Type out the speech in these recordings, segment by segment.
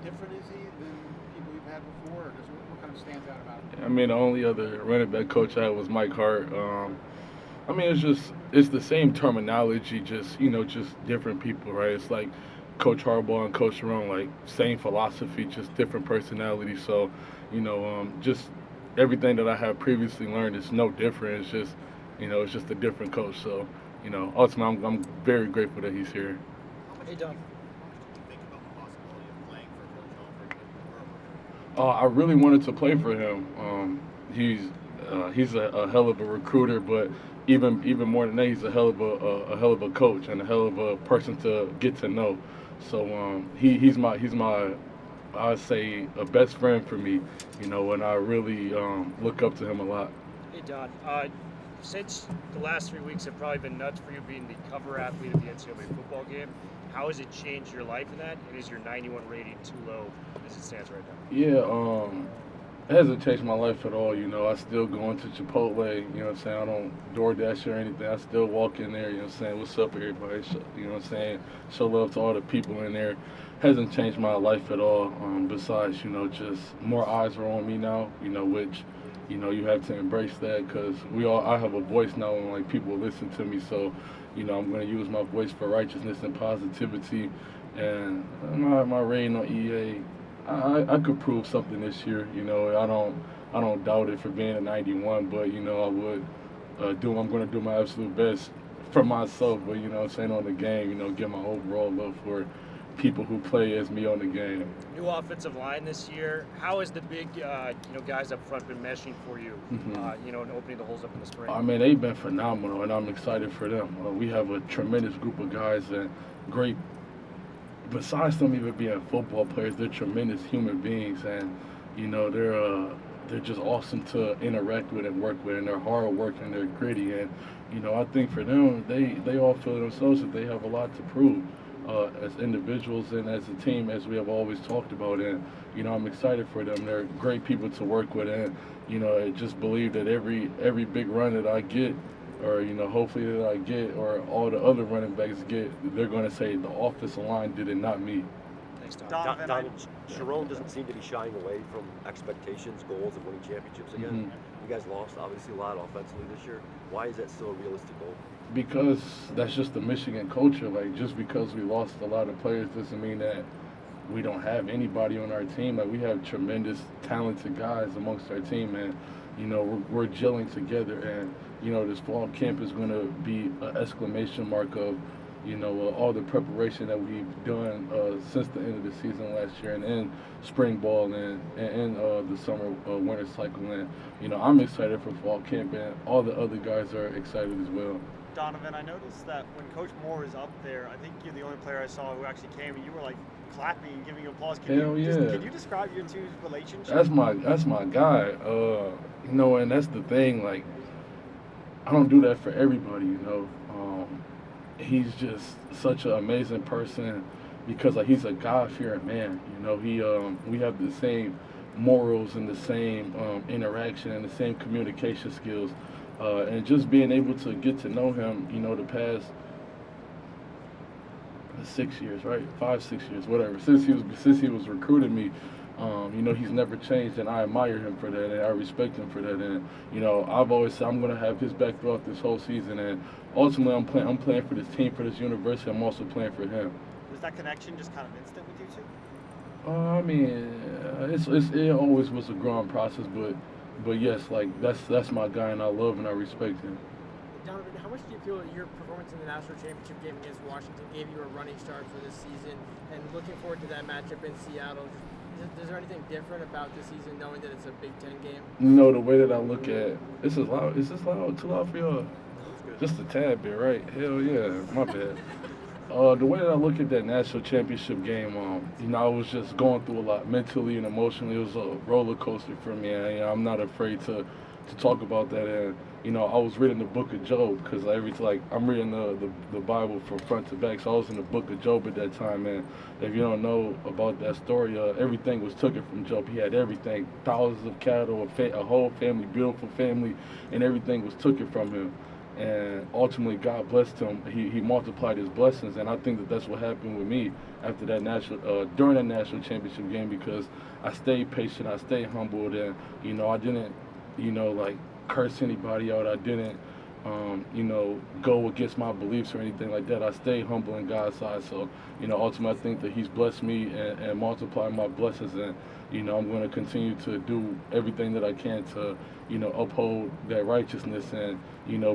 different is he than people you've had before, or just what kind of stands out about him? I mean, the only other running back coach I had was Mike Hart. I mean, it's the same terminology, just different people, right? It's like Coach Harbaugh and Coach Jerome, like same philosophy, just different personalities. So, just everything that I have previously learned is no different. It's just a different coach. So, ultimately, I'm very grateful that he's here. Hey, Don. I really wanted to play for him. He's a hell of a recruiter, but even more than that, he's a hell of a coach and a hell of a person to get to know. So he's my I'd say a best friend for me, and I really look up to him a lot. Hey, Don. Since the last 3 weeks have probably been nuts for you being the cover athlete of the NCAA football game, how has it changed your life in that? And is your 91 rating too low as it stands right now? Yeah, it hasn't changed my life at all. I still go into Chipotle. What I'm saying? I don't DoorDash or anything. I still walk in there. What I'm saying? What's up, everybody? What I'm saying? Show love to all the people in there. Hasn't changed my life at all. Besides, just more eyes are on me now. Which you have to embrace that because I have a voice now and like people listen to me. So, I'm going to use my voice for righteousness and positivity. And my rating on EA, I could prove something this year. I don't doubt it for being a 91, but I would I'm going to do my absolute best for myself. But what I'm saying on the game, get my overall love for people who play as me on the game. New offensive line this year. How has the big, guys up front been meshing for you? And opening the holes up in the spring. I mean, they've been phenomenal, and I'm excited for them. We have a tremendous group of guys and great. Besides them even being football players, they're tremendous human beings, and they're just awesome to interact with and work with, and they're hard working, they're gritty, and I think for them, they all feel themselves that they have a lot to prove. As individuals and as a team, as we have always talked about. And, I'm excited for them. They're great people to work with. And, I just believe that every big run that I get, or, hopefully that I get, or all the other running backs get, they're going to say the offensive line did it, not me. Thanks, Don. Donovan, Sharon doesn't seem to be shying away from expectations, goals of winning championships again. You guys lost, obviously, a lot offensively this year. Why is that still a realistic goal? Because that's just the Michigan culture. Like, just because we lost a lot of players doesn't mean that we don't have anybody on our team. Like, we have tremendous, talented guys amongst our team, and we're gelling together. And this fall camp is going to be an exclamation mark of all the preparation that we've done since the end of the season last year, and in spring ball and the summer winter cycle. And I'm excited for fall camp, and all the other guys are excited as well. Donovan, I noticed that when Coach Moore is up there, I think you're the only player I saw who actually came, and you were like clapping and giving applause. Hell yeah! Can you describe your two's relationship? That's my guy. And that's the thing. Like, I don't do that for everybody. He's just such an amazing person because like he's a God-fearing man. We have the same morals and the same interaction and the same communication skills. And just being able to get to know him, the past 6 years, right? 5, 6 years, whatever. Since he was recruiting me, he's never changed, and I admire him for that, and I respect him for that. And I've always said I'm going to have his back throughout this whole season. And ultimately, I'm playing for this team, for this university. I'm also playing for him. Was that connection just kind of instant with you two? I mean, it always was a growing process, but yes, like that's my guy, and I love and I respect him. Donovan, how much do you feel that your performance in the national championship game against Washington gave you a running start for this season? And looking forward to that matchup in Seattle, is there anything different about this season, knowing that it's a Big Ten game? The way that I look at this is loud. Is this loud? Too loud for y'all? Just a tad bit, right? Hell yeah, my bad. The way that I look at that national championship game, I was just going through a lot mentally and emotionally. It was a roller coaster for me, and I'm not afraid to talk about that. And I was reading the Book of Job because I'm reading the Bible from front to back. So I was in the Book of Job at that time, and if you don't know about that story, everything was taken from Job. He had everything, thousands of cattle, a whole family, beautiful family, and everything was taken from him. And ultimately, God blessed him. He multiplied his blessings, and I think that that's what happened with me after that during that national championship game, because I stayed patient, I stayed humbled, and I didn't, like curse anybody out. I didn't, go against my beliefs or anything like that. I stayed humble in God's eyes. So, ultimately, I think that He's blessed me and multiplied my blessings, and I'm going to continue to do everything that I can to, uphold that righteousness and,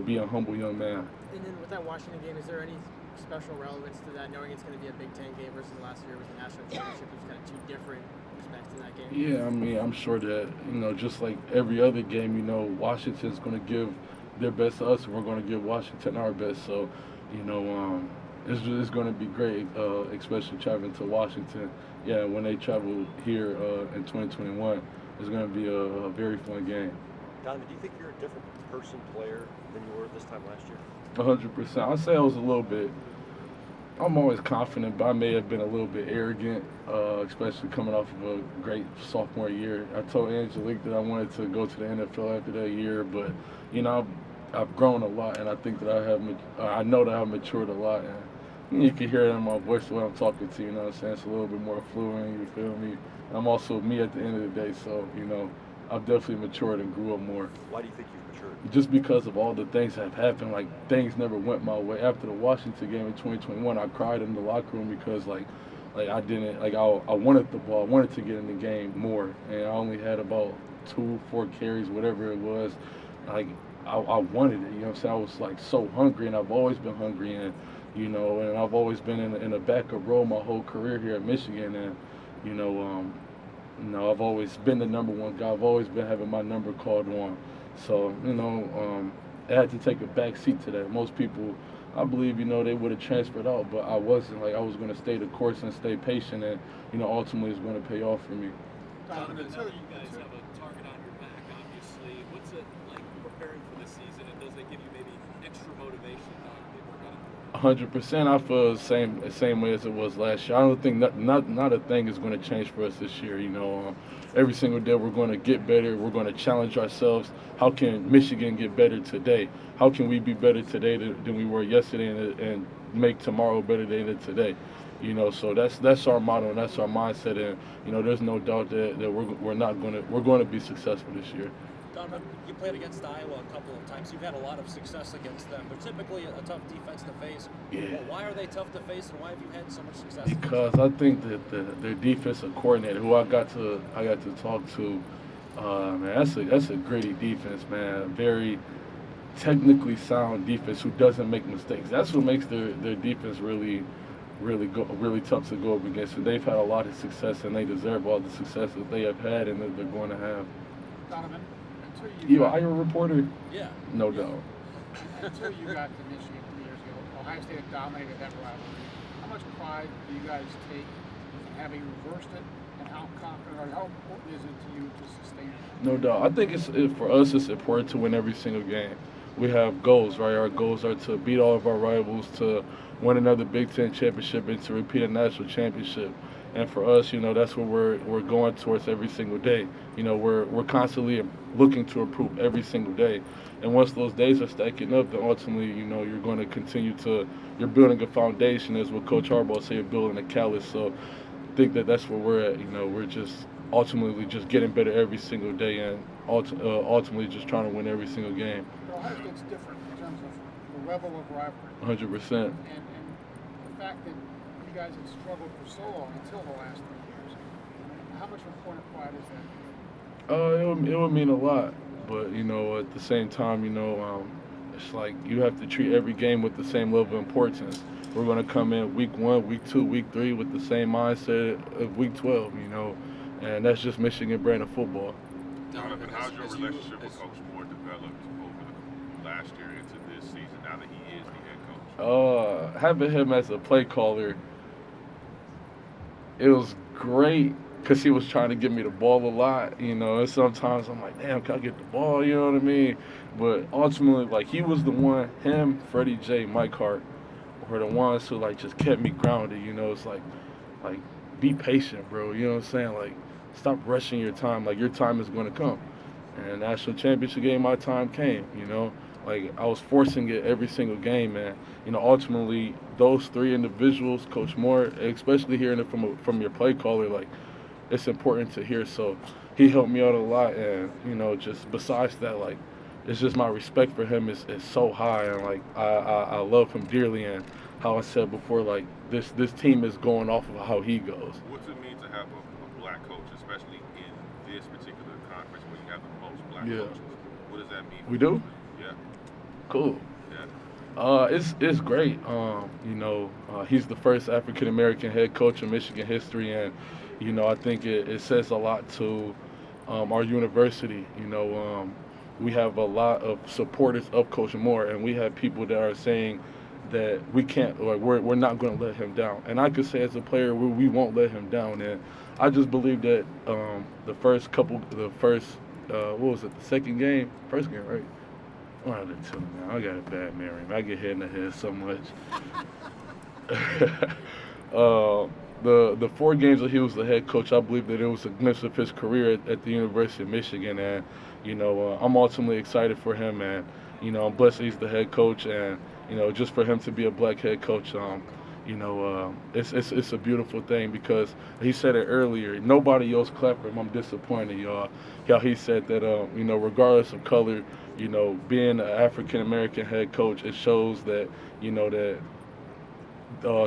be a humble young man. And then with that Washington game, is there any special relevance to that, knowing it's going to be a Big Ten game versus last year with the national championship? There's kind of two different respects to that game. Yeah, I mean, I'm sure that, just like every other game, Washington's going to give their best to us, and we're going to give Washington our best. So, it's going to be great, especially traveling to Washington. Yeah, when they travel here in 2021, it's going to be a very fun game. Donovan, do you think you're a different person, player, than you were this time last year? 100%. I'd say I was a little bit. I'm always confident, but I may have been a little bit arrogant, especially coming off of a great sophomore year. I told Angelique that I wanted to go to the NFL after that year, but I've grown a lot, and I think that I know that I've matured a lot, and you can hear it in my voice the way I'm talking to you. You know what I'm saying? It's a little bit more fluent. You feel me? I'm also me at the end of the day, so I've definitely matured and grew up more. Why do you think you've matured? Just because of all the things that have happened. Like, things never went my way. After the Washington game in 2021, I cried in the locker room because I didn't, I wanted the ball. I wanted to get in the game more, and I only had about 2-4 carries, whatever it was. Like, I wanted it, you know what I'm saying? I was like so hungry, and I've always been hungry, and and I've always been in a backup role my whole career here at Michigan, and I've always been the number one guy. I've always been having my number called on. So, I had to take a back seat to that. Most people, I believe, they would have transferred out, but I wasn't. Like, I was going to stay the course and stay patient, and, ultimately it's going to pay off for me. Donovan, you guys have a target on your back, obviously. What's it like preparing for the season, and does it give you maybe extra motivation to work on it? 100%. I feel the same way as it was last year. I don't think not a thing is going to change for us this year. Every single day we're going to get better. We're going to challenge ourselves. How can Michigan get better today? How can we be better today than we were yesterday and make tomorrow better than today? So that's our motto and that's our mindset. And there's no doubt that we're going to be successful this year. Donovan, you played against Iowa a couple of times. You've had a lot of success against them, but typically a tough defense to face. Yeah. Well, why are they tough to face, and why have you had so much success? Because I think that their defensive coordinator, who I got to talk to, man, that's a gritty defense, man. Very technically sound defense who doesn't make mistakes. That's what makes their defense really tough to go up against. And they've had a lot of success, and they deserve all the success that they have had and that they're going to have. Donovan, You an Iowa reporter? Yeah. No doubt. until you got to Michigan 3 years ago, Ohio State had dominated that rivalry. How much pride do you guys take in having reversed it, and how confident or how important is it to you to sustain it? No doubt. I think for us, it's important to win every single game. We have goals, right? Our goals are to beat all of our rivals, to win another Big Ten championship, and to repeat a national championship. And for us, that's what we're going towards every single day. We're constantly looking to improve every single day. And once those days are stacking up, then ultimately, you're going to continue you're building a foundation, as what Coach Harbaugh said, you're building a callus. So I think that's where we're at. We're just ultimately just getting better every single day, and ultimately just trying to win every single game. But Ohio State's different in terms of the level of rivalry. 100%. And the fact that you guys have struggled for so long until the last 3 years. How much of a point of pride is that? It would mean a lot, but at the same time, it's like you have to treat every game with the same level of importance. We're going to come in week 1, week 2, week 3 with the same mindset of week 12, and that's just Michigan brand of football. Donovan, how's your relationship with Coach Moore developed over the last year into this season now that he is the head coach? Having him as a play caller, it was great because he was trying to give me the ball a lot, and sometimes I'm like, damn, can I get the ball, you know what I mean? But ultimately, he was the one, him, Freddie J, Mike Hart, were the ones who, just kept me grounded, It's like, be patient, bro, you know what I'm saying? Stop rushing your time, your time is going to come. And national championship game, my time came, you know. Like, I was forcing it every single game, and, you know, ultimately, those three individuals, Coach Moore, especially hearing it from your play caller, like, it's important to hear. So he helped me out a lot, and, you know, just besides that, like, it's just my respect for him is so high, and, like, I love him dearly, and how I said before, like, this team is going off of how he goes. What's it mean to have a black coach, especially in this particular conference where you have the most black Yeah. coaches? What does that mean? We do? Yeah. Cool. Yeah. It's great. You know, he's the first African American head coach in Michigan history, and, you know, I think it says a lot to our university. You know, we have a lot of supporters of Coach Moore, and we have people that are saying that we can't, like, we're not going to let him down. And I could say as a player, we won't let him down. And I just believe that what was it, the second game? First game, right? One of the two, man. I got a bad memory. I get hit in the head so much. The 4 games that he was the head coach, I believe that it was a glimpse of his career at the University of Michigan. And, you know, I'm ultimately excited for him. And, you know, I'm blessed he's the head coach. And, you know, just for him to be a black head coach, you know, it's a beautiful thing, because he said it earlier. Nobody else clapped for him. I'm disappointed, y'all. How he said that, you know, regardless of color, you know, being an African-American head coach, it shows that, you know, that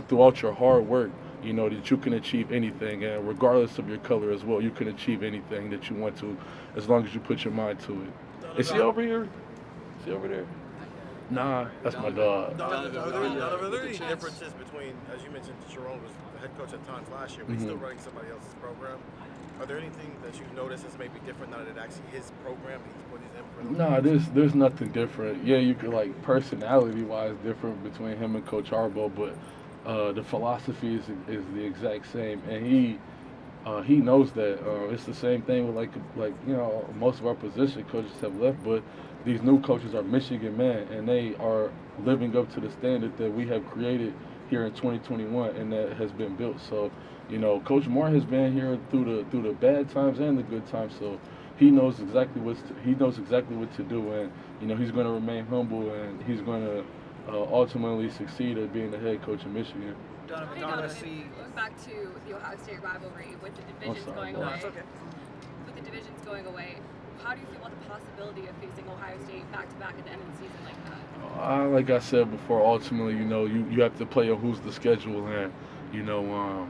throughout your hard work, you know, that you can achieve anything. And regardless of your color as well, you can achieve anything that you want to, as long as you put your mind to it. Is he over here? Is he over there? Nah, that's my dog. Are there any differences between, as you mentioned, Sharon was the head coach at times last year, but he's still running somebody else's program? Are there anything that you've noticed as maybe different now that it's actually his program and he's put his input on? Nah, there's nothing different. Yeah, you could, like, personality-wise different between him and Coach Harbaugh, but the philosophy is the exact same, and he knows that. It's the same thing with like you know, most of our position coaches have left, but these new coaches are Michigan men, and they are living up to the standard that we have created here in 2021, and that has been built. So, you know, Coach Moore has been here through the bad times and the good times. So he knows exactly what to do, and, you know, he's going to remain humble, and he's going to ultimately succeed at being the head coach of Michigan. Donovan, going back to the Ohio State rivalry with the divisions going away. With the divisions going away, how do you feel about the possibility of facing Ohio State back-to-back at the end of the season like that? Like I said before, ultimately, you know, you have to play on who's the schedule, and, you know,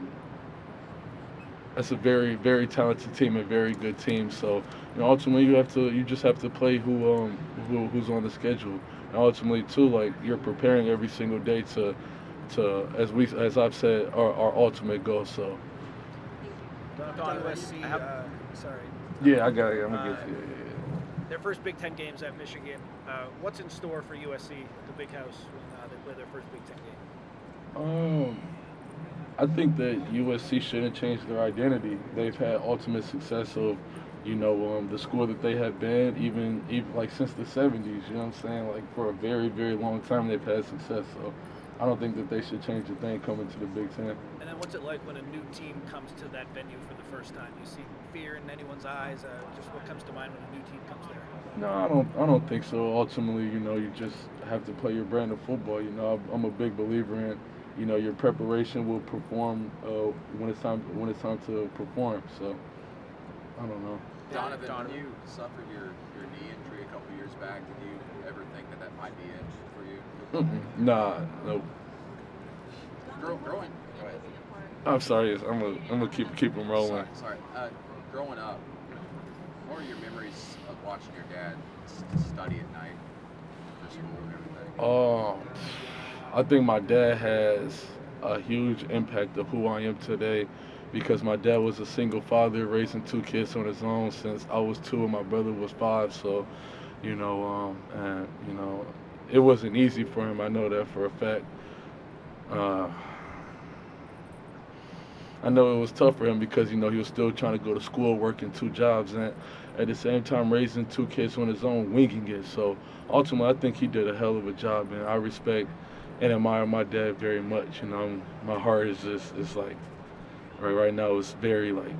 that's a very, very talented team, a very good team. So, you know, ultimately, you just have to play who's on the schedule. And ultimately, too, like, you're preparing every single day to as I've said, our ultimate goal. So. Don, USC, sorry. Yeah, I got it. I'm gonna get to you. Yeah. Their first Big Ten games at Michigan. What's in store for USC, the Big House, when they play their first Big Ten game? I think that USC shouldn't change their identity. They've had ultimate success of, you know, the school that they have been, even like since the 70s. You know what I'm saying? Like, for a very, very long time, they've had success. So I don't think that they should change a thing coming to the Big Ten. And then what's it like when a new team comes to that venue for the first time? You see fear in anyone's eyes? Just what comes to mind when a new team comes there? No, I don't think so. Ultimately, you know, you just have to play your brand of football. You know, I'm a big believer in, you know, your preparation will perform when it's time to perform. So I don't know. Donovan, when you suffered your knee injury a couple years back, did you ever think that might be it for you? Nah, nope. Growing. Go ahead. I'm sorry. I'm gonna keep them rolling. Sorry. Growing up, what were your memories of watching your dad study at night for school and everything? I think my dad has a huge impact of who I am today, because my dad was a single father raising 2 kids on his own since I was 2 and my brother was 5. So, you know, and, you know, it wasn't easy for him. I know that for a fact. I know it was tough for him because, you know, he was still trying to go to school, working 2 jobs, and at the same time raising 2 kids on his own, winging it. So ultimately, I think he did a hell of a job, and I respect and admire my dad very much. You know, my heart is just, it's like, right now it's very, like,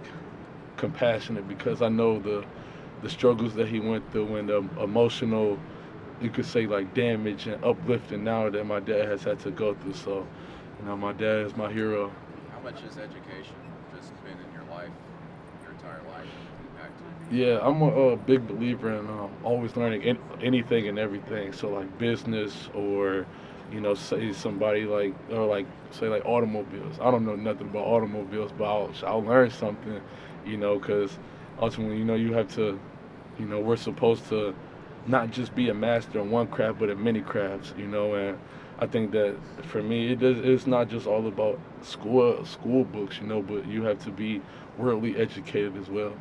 compassionate, because I know the struggles that he went through and the emotional, you could say, like, damage and uplifting now that my dad has had to go through. So, my dad is my hero. How much has education just been in your life, your entire life, impacted? Yeah, I'm a big believer in always learning anything and everything. So, like, business or, say somebody like automobiles. I don't know nothing about automobiles, but I'll learn something, because ultimately, you have to, we're supposed to not just be a master in one craft, but in many crafts, and I think that for me, it's not just all about school books, but you have to be worldly educated as well.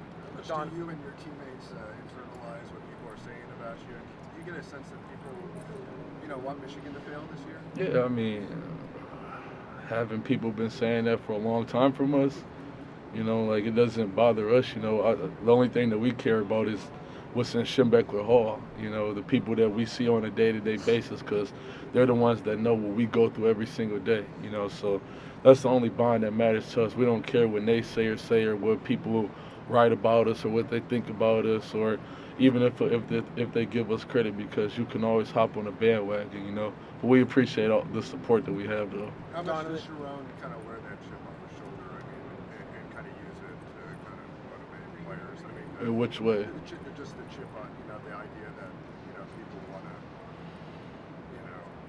How much do you and your teammates internalize what people are saying about you? Do you get a sense that people, want Michigan to fail this year? Yeah, I mean, having people been saying that for a long time from us, like, it doesn't bother us, the only thing that we care about is what's in Schembechler Hall, the people that we see on a day-to-day basis, because they're the ones that know what we go through every single day, so that's the only bond that matters to us. We don't care what naysayers say or what people write about us or what they think about us, or even if they give us credit, because you can always hop on a bandwagon, but we appreciate all the support that we have, though. How much does Sharon kind of wear that chip on his shoulder, and kind of use it to kind of motivate players? In which way? Just the chip on, the idea that, people want to,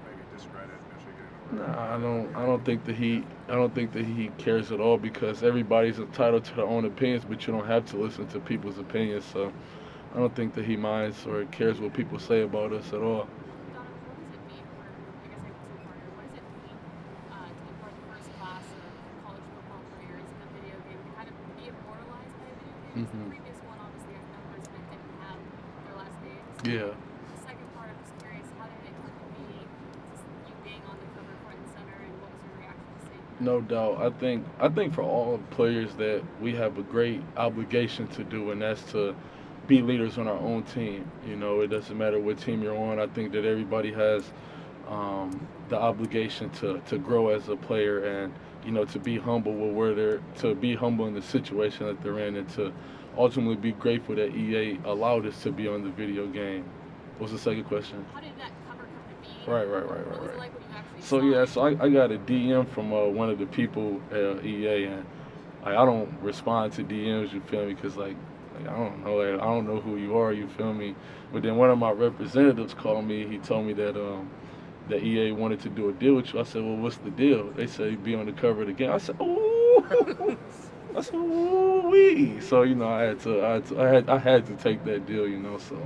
maybe discredit Michigan. Nah, I don't think that he cares at all, because everybody's entitled to their own opinions, but you don't have to listen to people's opinions. So I don't think that he minds or cares what people say about us at all. The previous one, obviously, our numbers didn't have their last names. Yeah. The second part, I'm just curious, how did it come to be just you being on the cover front and center, and what was your reaction to seeing that? No doubt. I think for all players that we have a great obligation to do, and that's to be leaders on our own team. It doesn't matter what team you're on. I think that everybody has the obligation to grow as a player, and to be humble to be humble in the situation that they're in, and to ultimately be grateful that EA allowed us to be on the video game. What was the second question? How did that cover come to be? Right. What was it like when you actually So saw yeah, it? so I got a DM from one of the people at EA, and I don't respond to DMs, you feel me? Because I don't know, I don't know who you are, you feel me? But then one of my representatives called me. He told me that that EA wanted to do a deal with you. I said, well, what's the deal? They said you'd be on the cover of the game. I said, ooh. I said, ooh wee. So I had to take that deal, So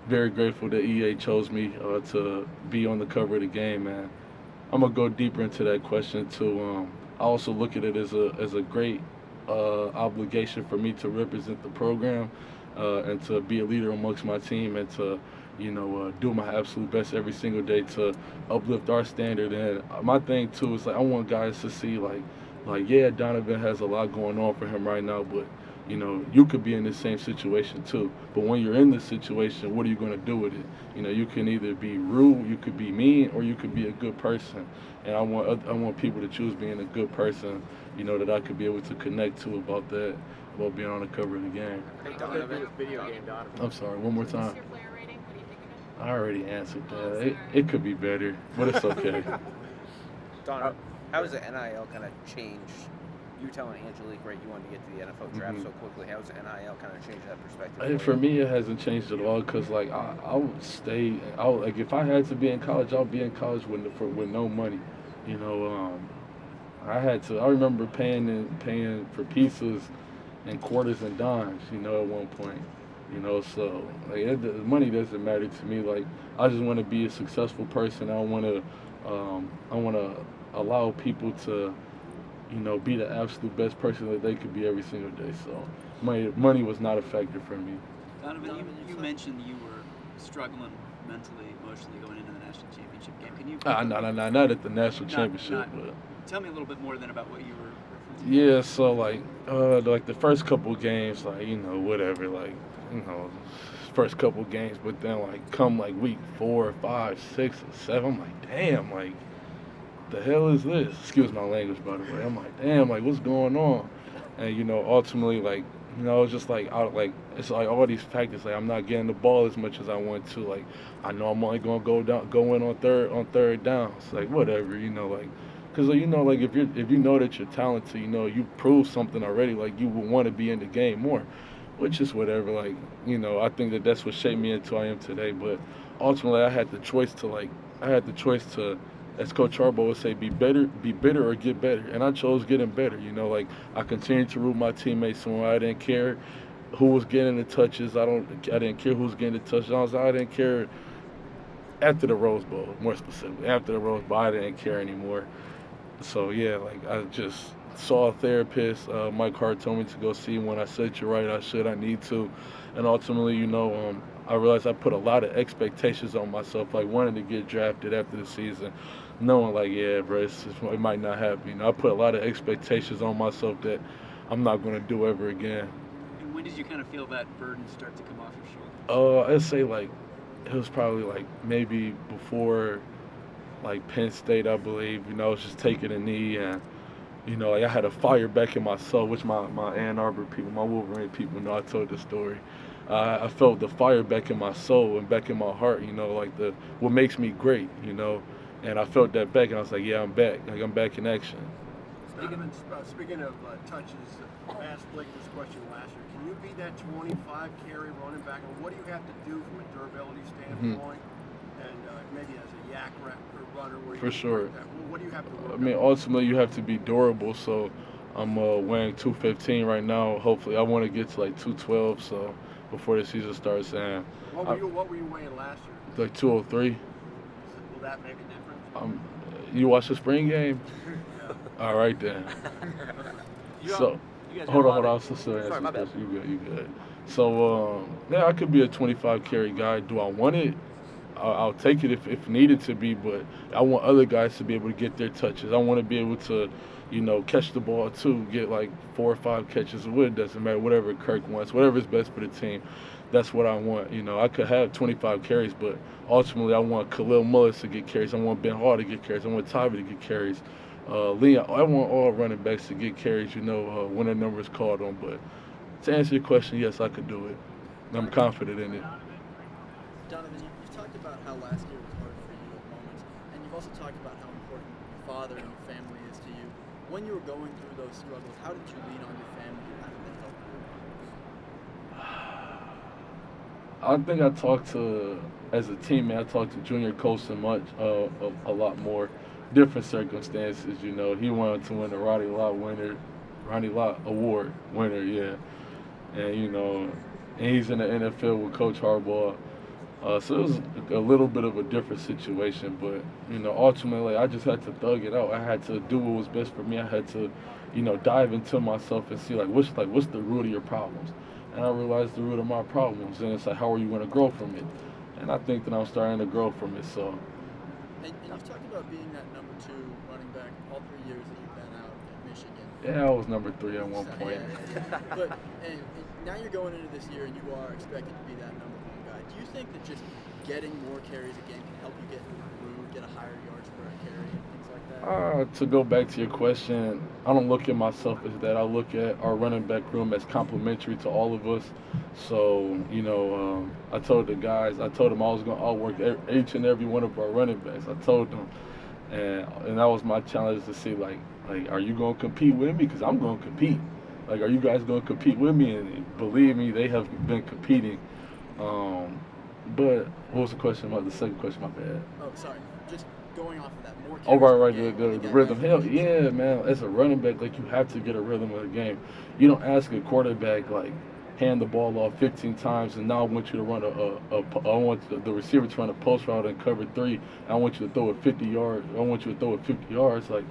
very grateful that EA chose me to be on the cover of the game, man. I'm gonna go deeper into that question too. I also look at it as a great obligation for me to represent the program and to be a leader amongst my team, and to do my absolute best every single day to uplift our standard. And my thing too is, like, I want guys to see like yeah, Donovan has a lot going on for him right now, but you could be in the same situation too. But when you're in this situation, what are you going to do with it? You can either be rude, you could be mean, or you could be a good person. And I want people to choose being a good person, that I could be able to connect to about being on the cover of the game. Video game, Donovan. I'm sorry, one more time. What's your player rating? What do you think of it? I already answered that. It could be better, but it's okay. Donovan, how does the NIL kind of change? You were telling Angelique, right, you wanted to get to the NFL draft so quickly. How does the NIL kind of change that perspective? For me, it hasn't changed at all, because I would stay. If I had to be in college, I'll be in college with no money. I remember paying for pizzas and quarters and dimes. At one point. So the money doesn't matter to me. Like, I just want to be a successful person. I want to allow people to be the absolute best person that they could be every single day. So money was not a factor for me. Donovan, you mentioned you were struggling mentally, emotionally going into the national championship game. Can you? Not at the national championship. But tell me a little bit more then about what you were. Yeah, so like the first couple games, first couple games, but then come week 4, 5, 6, and 7, I'm like, damn, the hell is this? Excuse my language, by the way. I'm like, damn, what's going on? And ultimately, You know, it's just like it's like all these factors. Like I'm not getting the ball as much as I want to. Like I know I'm only gonna go in on third down. It's like whatever, you know, like because you know, like if you know that you're talented, you know, you proved something already. Like you would want to be in the game more, which is whatever. Like you know, I think that's what shaped me into I am today. But ultimately, I had the choice to, as Coach Harbaugh would say, be better or get better. And I chose getting better. You know, like I continued to root my teammates on. I didn't care who was getting the touches. I didn't care who was getting the touchdowns. I didn't care after the Rose Bowl, more specifically. After the Rose Bowl, I didn't care anymore. So yeah, like I just saw a therapist. Mike Hart told me to go see one. I said, "You're right. I need to." And ultimately, you know, I realized I put a lot of expectations on myself, like wanting to get drafted after the season, knowing like, yeah, bro, it might not happen. You know, I put a lot of expectations on myself that I'm not going to do ever again. And when did you kind of feel that burden start to come off your shoulders? I'd say like it was probably like maybe before like Penn State, I believe. You know, I was just taking a knee and. You know, like I had a fire back in my soul, which my Ann Arbor people, my Wolverine people know I told the story. I felt the fire back in my soul and back in my heart, you know, like what makes me great, you know. And I felt that back and I was like, yeah, I'm back. Like I'm back in action. Speaking of touches, I asked Blake this question last year. Can you be that 25 carry running back? And what do you have to do from a durability standpoint? And maybe as a yak runner, where for sure. What do you have to work I mean, ultimately, you have to be durable. So I'm weighing 215 right now. Hopefully, I want to get to like 212. So before the season starts, and what were you weighing last year? Like 203. Will that make a difference? You watch the spring game? Yeah. All right then. So hold on. I'll still answer this question. You good? So yeah, I could be a 25 carry guy. Do I want it? I'll take it if needed to be, but I want other guys to be able to get their touches. I want to be able to, you know, catch the ball too, get like 4 or 5 catches. It doesn't matter, whatever Kirk wants, whatever is best for the team. That's what I want. You know, I could have 25 carries, but ultimately I want Khalil Mullis to get carries. I want Ben Hall to get carries. I want Tyree to get carries. Leon, I want all running backs to get carries, you know, when a number is called on. But to answer your question, yes, I could do it. I'm confident in it. Donovan, you talked about how last year was hard for you at moments, and you've also talked about how important your father and your family is to you. When you were going through those struggles, how did you lean on your family? How did they help you? I think I talked to, as a teammate, I talked to Junior Colson a lot more. Different circumstances, you know. He wanted to win the Ronnie Lott Award winner, yeah. And, you know, and he's in the NFL with Coach Harbaugh. So it was a little bit of a different situation, but, you know, ultimately I just had to thug it out. I had to do what was best for me. I had to, you know, dive into myself and see, what's the root of your problems? And I realized the root of my problems, and it's like, how are you going to grow from it? And I think that I'm starting to grow from it, so. And you've talked about being that number 2 running back all 3 years that you've been out at Michigan. Yeah, I was number 3 at one point. Yeah. But and now you're going into this year and you are expected to be that number 1 guy. Do you think that just getting more carries a game can help you get through, get a higher yards per carry and things like that? To go back to your question, I don't look at myself as that. I look at our running back room as complementary to all of us. So, you know, I told them I was going to outwork each and every one of our running backs. I told them. And that was my challenge to see, like, are you going to compete with me? Because I'm going to compete. Like, are you guys going to compete with me? And believe me, they have been competing. But what was the question about the second question? My bad. Oh, sorry. Just going off of that. More Oh, right. The rhythm. Hell, yeah, man. As a running back, like, you have to get a rhythm of the game. You don't ask a quarterback, like, hand the ball off 15 times, and now I want you to run I want the receiver to run a post route and cover 3. I want you to throw it 50 yards. I want you to throw it 50 yards. Like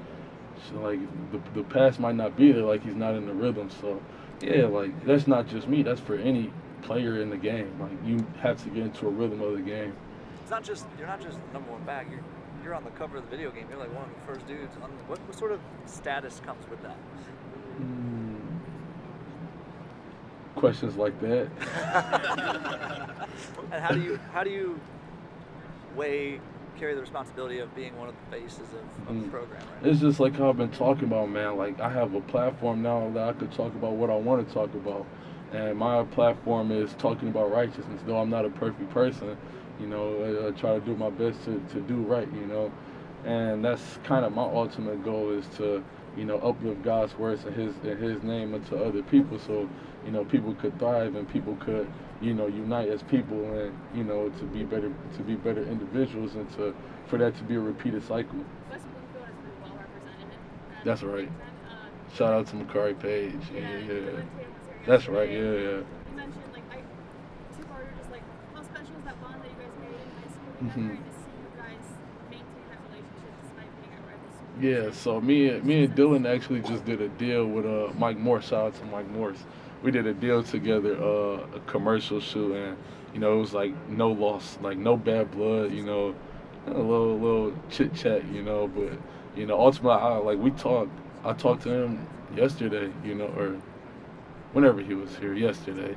the pass might not be there. Like, he's not in the rhythm. So, yeah, like, that's not just me. That's for any player in the game. Like, you have to get into a rhythm of the game. It's not just you're not just the number 1 back. You're on the cover of the video game. You're like one of the first dudes. What sort of status comes with that? Questions like that. And how do you carry the responsibility of being one of the faces of the program? Right? It's just like how I've been talking about, man. Like, I have a platform now that I could talk about what I want to talk about. And my platform is talking about righteousness. Though I'm not a perfect person, you know, I try to do my best to do right, you know. And that's kind of my ultimate goal, is to, you know, uplift God's words and his name into other people, so, you know, people could thrive and people could, you know, unite as people, and, you know, to be better individuals, and for that to be a repeated cycle. West Bloomfield has been well represented. That's right. Shout out to Makari Page. Yeah. That's right. Yeah. You mentioned like two-parter, just like how special is that bond that you guys made in high school together, and to see you guys maintain that relationship despite being at rival schools. Yeah, so me and Dylan actually just did a deal with Mike Morse. Shout out to Mike Morse. We did a deal together, a commercial shoot, and, you know, it was like no loss, like no bad blood, you know, a little chit chat, you know. But, you know, ultimately, I talked to him yesterday, you know, or whenever he was here yesterday.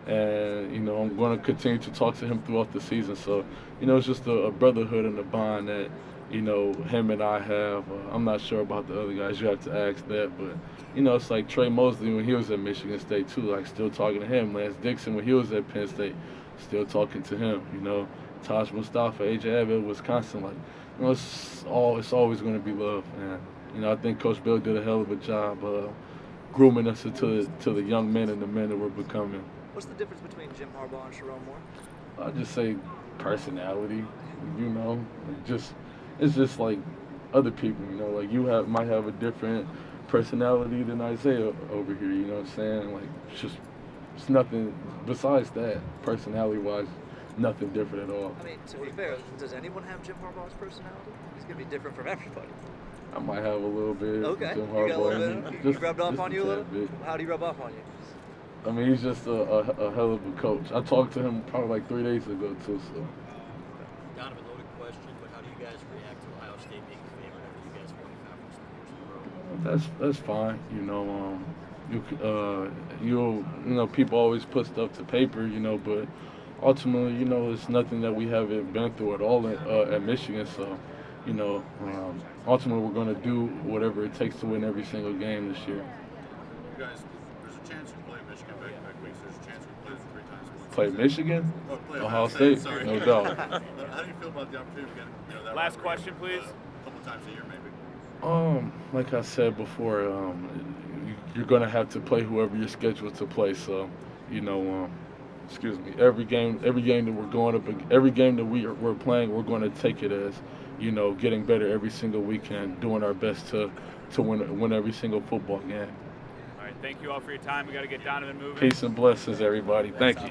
And, you know, I'm going to continue to talk to him throughout the season. So, you know, it's just a brotherhood and a bond that, you know, him and I have. I'm not sure about the other guys. You have to ask that. But, you know, it's like Trey Mosley when he was at Michigan State, too, like still talking to him. Lance Dixon when he was at Penn State, still talking to him, you know. Taj Mustafa, A.J. Abbott, Wisconsin, like, you know, it's always going to be love. And, you know, I think Coach Bill did a hell of a job grooming us to the young men and the men that we're becoming. What's the difference between Jim Harbaugh and Sharon Moore? I'd just say personality, you know. It's just like other people, you know. Like might have a different personality than Isaiah over here, you know what I'm saying? Like, it's nothing besides that, personality-wise, nothing different at all. I mean, to be fair, does anyone have Jim Harbaugh's personality? He's going to be different from everybody. I might have a little bit. Okay. Jim You got a little Harbaugh. bit? He rubbed off on you a little? Bit. How'd he rub off on you? I mean, he's just a hell of a coach. I talked to him probably like 3 days ago, too, so. Donovan, loaded question, but how do you guys react to Ohio State being favored after you guys won the conference 2 years in a row? That's fine, you know. People always put stuff to paper, you know, but ultimately, you know, it's nothing that we haven't been through at all at Michigan. So, you know, ultimately we're going to do whatever it takes to win every single game this year. You guys, there's a chance you play Michigan back-to-back weeks. There's a chance we play them 3 times. Play Michigan? Oh, play Ohio State? Sorry. No doubt. How do you feel about the opportunity to get, you know, that Last rivalry, question, please. a couple times a year, maybe? Like I said before, you're going to have to play whoever you're scheduled to play. So, you know, every game that we're going up, every game that we're playing, we're going to take it as, you know, getting better every single weekend, doing our best to win every single football game. All right, thank you all for your time. We got to get Donovan moving. Peace and blessings, everybody. Thank you.